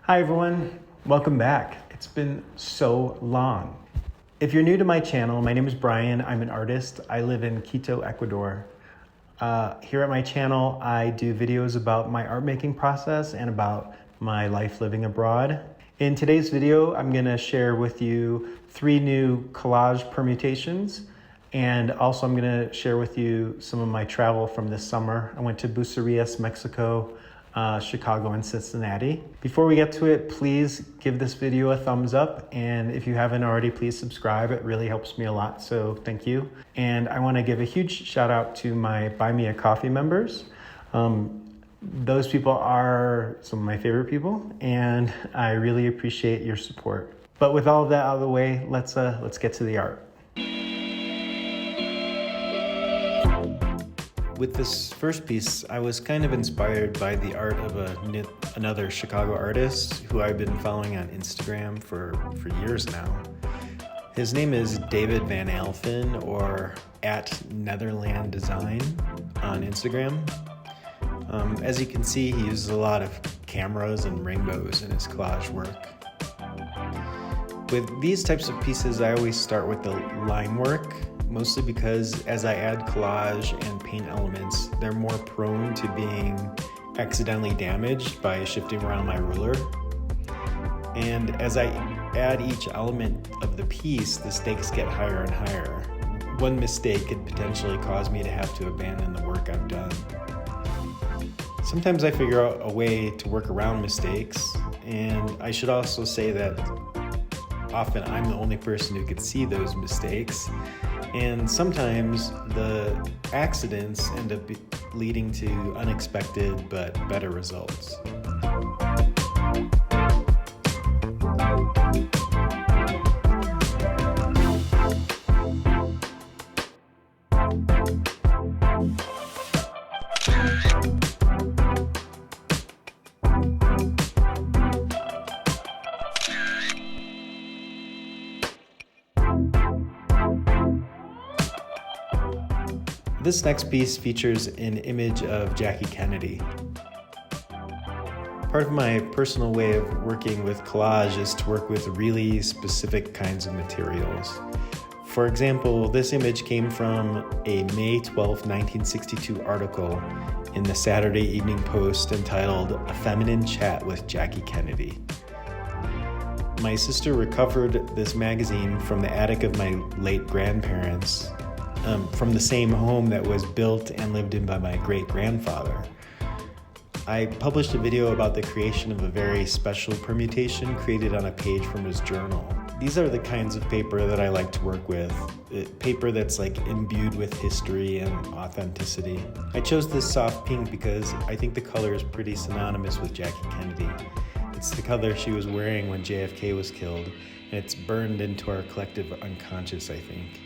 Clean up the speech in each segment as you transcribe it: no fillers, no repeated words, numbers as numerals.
Hi everyone, welcome back. It's been so long. If you're new to my channel, my name is Brian. I'm an artist. I live in Quito, Ecuador. Here at my channel, I do videos about my art making process and about my life living abroad. In today's video, I'm gonna share with you 3 new collage permutations, and also I'm gonna share with you some of my travel from this summer. I went to Bucerias, Mexico, Chicago, and Cincinnati. Before we get to it, please give this video a thumbs up, and if you haven't already, please subscribe. It really helps me a lot, so thank you. And I want to give a huge shout out to my Buy Me a Coffee members. Those people are some of my favorite people, and I really appreciate your support. But with all of that out of the way, let's get to the art. With this first piece, I was kind of inspired by the art of another Chicago artist who I've been following on Instagram for years now. His name is David Van Alphen, or @Netherland Design on Instagram. As you can see, he uses a lot of cameras and rainbows in his collage work. With these types of pieces, I always start with the line work, mostly because as I add collage and paint elements, they're more prone to being accidentally damaged by shifting around my ruler. And as I add each element of the piece, the stakes get higher and higher. One mistake could potentially cause me to have to abandon the work I've done. Sometimes I figure out a way to work around mistakes, and I should also say that often I'm the only person who could see those mistakes. And sometimes the accidents end up leading to unexpected but better results. This next piece features an image of Jackie Kennedy. Part of my personal way of working with collage is to work with really specific kinds of materials. For example, this image came from a May 12, 1962 article in the Saturday Evening Post entitled "A Feminine Chat with Jackie Kennedy." My sister recovered this magazine from the attic of my late grandparents, from the same home that was built and lived in by my great-grandfather. I published a video about the creation of a very special permutation created on a page from his journal. These are the kinds of paper that I like to work with, paper that's like imbued with history and authenticity. I chose this soft pink because I think the color is pretty synonymous with Jackie Kennedy. It's the color she was wearing when JFK was killed, and it's burned into our collective unconscious, I think.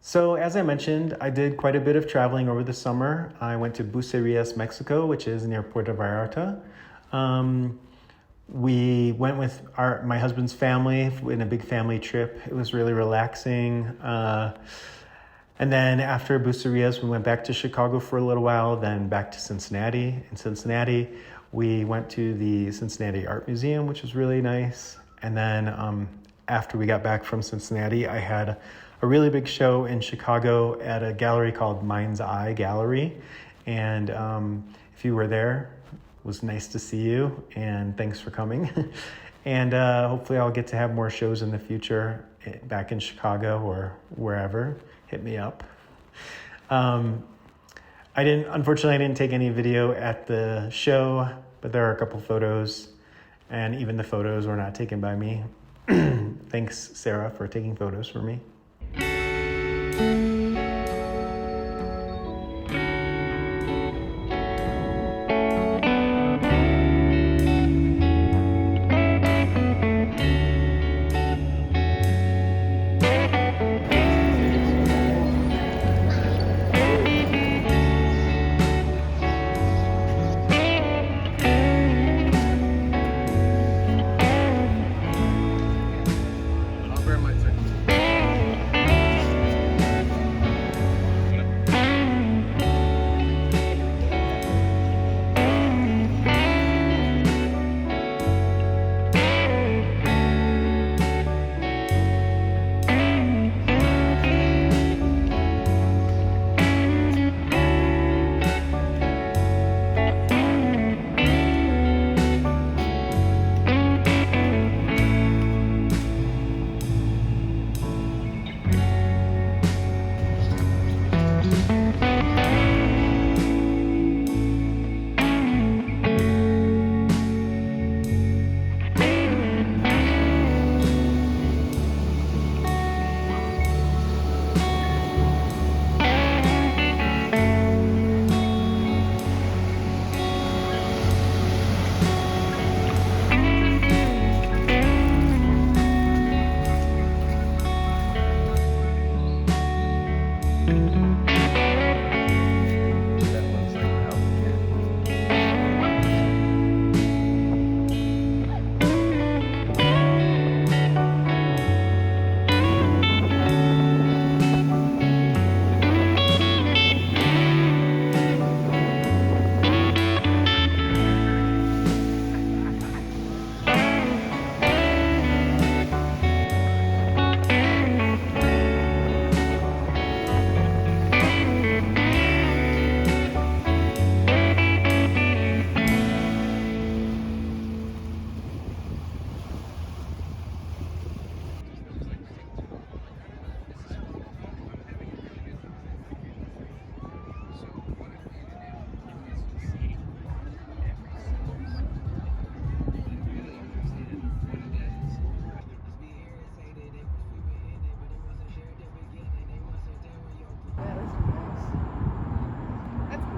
So as I mentioned, I did quite a bit of traveling over the summer. I went to Bucerias, Mexico, which is near Puerto Vallarta. We went with my husband's family in a big family trip. It was really relaxing. And then after Bucerias, we went back to Chicago for a little while, then back to Cincinnati. In Cincinnati, we went to the Cincinnati Art Museum, which was really nice. And then after we got back from Cincinnati, I had a really big show in Chicago at a gallery called Mind's Eye Gallery. And if you were there, it was nice to see you, and thanks for coming. And hopefully I'll get to have more shows in the future back in Chicago or wherever. Hit me up. Unfortunately, I didn't take any video at the show, but there are a couple photos, and even the photos were not taken by me. Thanks, Sarah, for taking photos for me.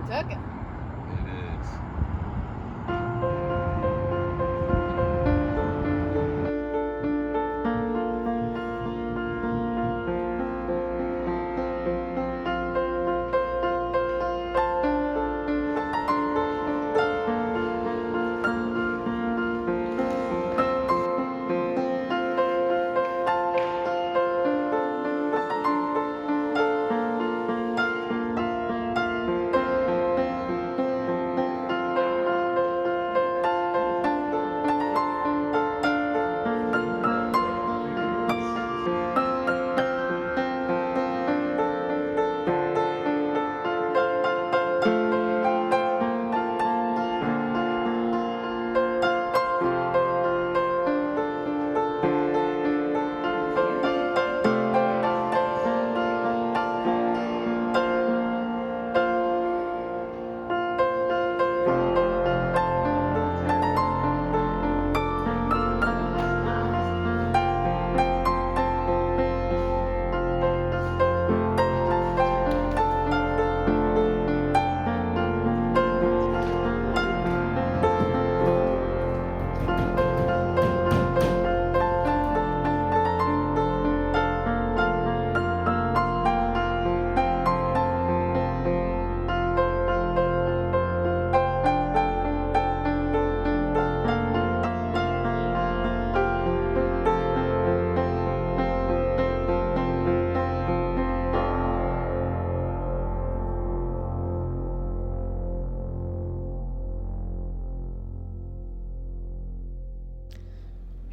Kentucky. It is.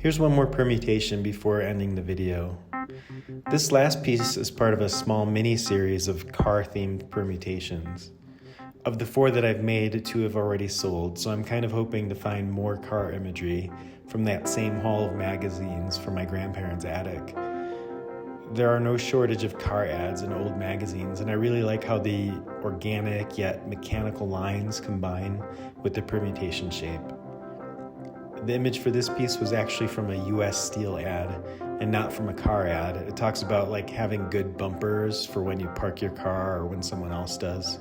Here's one more permutation before ending the video. This last piece is part of a small mini-series of car-themed permutations. Of the 4 that I've made, 2 have already sold, so I'm kind of hoping to find more car imagery from that same haul of magazines from my grandparents' attic. There are no shortage of car ads in old magazines, and I really like how the organic yet mechanical lines combine with the permutation shape. The image for this piece was actually from a US Steel ad and not from a car ad. It talks about like having good bumpers for when you park your car or when someone else does.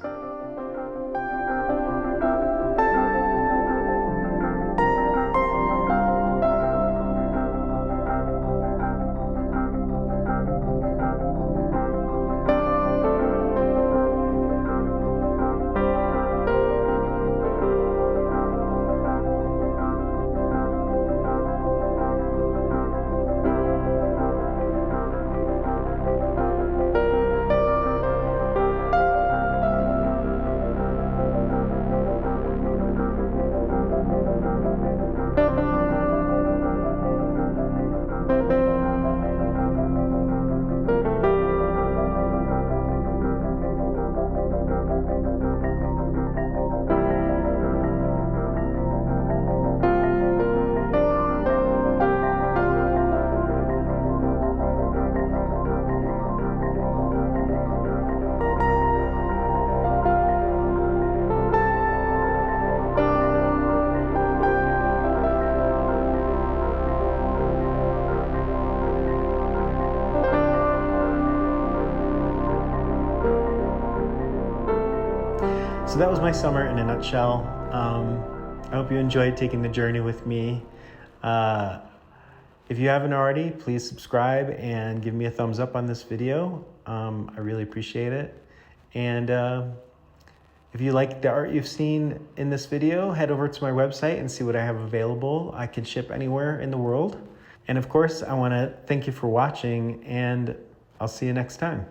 So that was my summer in a nutshell. I hope you enjoyed taking the journey with me. If you haven't already, please subscribe and give me a thumbs up on this video. I really appreciate it. And if you like the art you've seen in this video, head over to my website and see what I have available. I can ship anywhere in the world. And of course, I want to thank you for watching, and I'll see you next time.